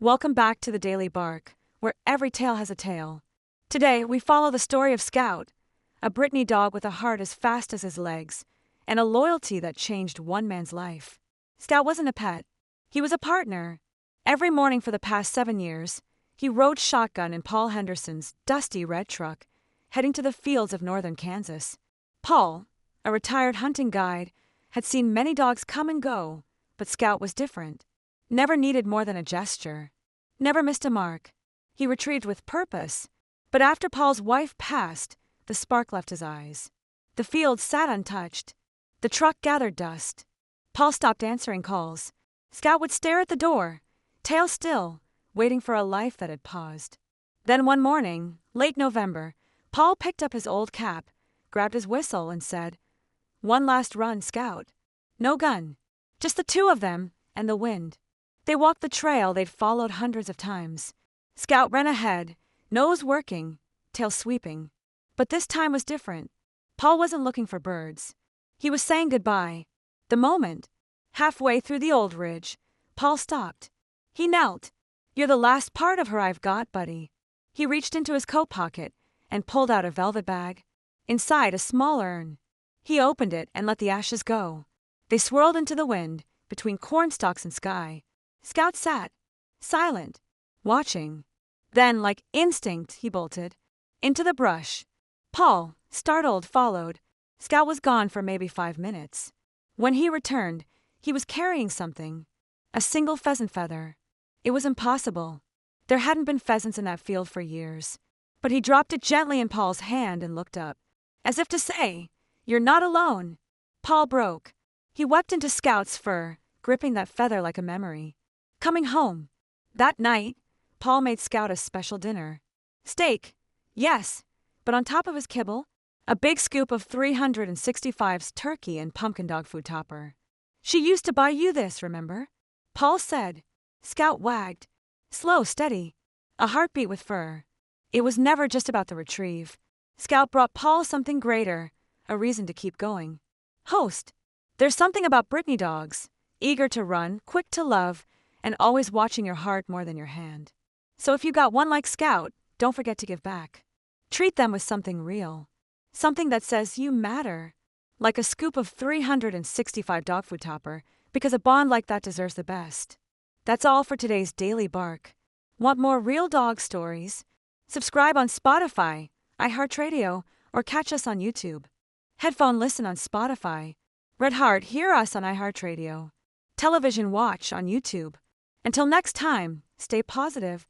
Welcome back to the Daily Bark, where every tale has a tale. Today, we follow the story of Scout, a Brittany dog with a heart as fast as his legs, and a loyalty that changed one man's life. Scout wasn't a pet. He was a partner. Every morning for the past 7 years, he rode shotgun in Paul Henderson's dusty red truck, heading to the fields of northern Kansas. Paul, a retired hunting guide, had seen many dogs come and go, but Scout was different. Never needed more than a gesture. Never missed a mark. He retrieved with purpose. But after Paul's wife passed, the spark left his eyes. The field sat untouched. The truck gathered dust. Paul stopped answering calls. Scout would stare at the door, tail still, waiting for a life that had paused. Then one morning, late November, Paul picked up his old cap, grabbed his whistle, and said, "One last run, Scout." No gun. Just the two of them and the wind. They walked the trail they'd followed hundreds of times. Scout ran ahead, nose working, tail sweeping. But this time was different. Paul wasn't looking for birds. He was saying goodbye. The moment, halfway through the old ridge, Paul stopped. He knelt. "You're the last part of her I've got, buddy." He reached into his coat pocket and pulled out a velvet bag. Inside, a small urn. He opened it and let the ashes go. They swirled into the wind, between cornstalks and sky. Scout sat, silent, watching. Then, like instinct, he bolted. Into the brush. Paul, startled, followed. Scout was gone for maybe 5 minutes. When he returned, he was carrying something. A single pheasant feather. It was impossible. There hadn't been pheasants in that field for years. But he dropped it gently in Paul's hand and looked up. As if to say, "You're not alone." Paul broke. He wept into Scout's fur, gripping that feather like a memory. Coming home. That night, Paul made Scout a special dinner. Steak, yes, but on top of his kibble, a big scoop of 365's turkey and pumpkin dog food topper. "She used to buy you this, remember?" Paul said. Scout wagged. Slow, steady. A heartbeat with fur. It was never just about the retrieve. Scout brought Paul something greater, a reason to keep going. Host. There's something about Brittany dogs. Eager to run, quick to love, and always watching your heart more than your hand. So if you got one like Scout, don't forget to give back. Treat them with something real. Something that says you matter. Like a scoop of 365 dog food topper, because a bond like that deserves the best. That's all for today's Daily Bark. Want more real dog stories? Subscribe on Spotify, iHeartRadio, or catch us on YouTube. Headphone listen on Spotify. Red Heart hear us on iHeartRadio. Television watch on YouTube. Until next time, stay positive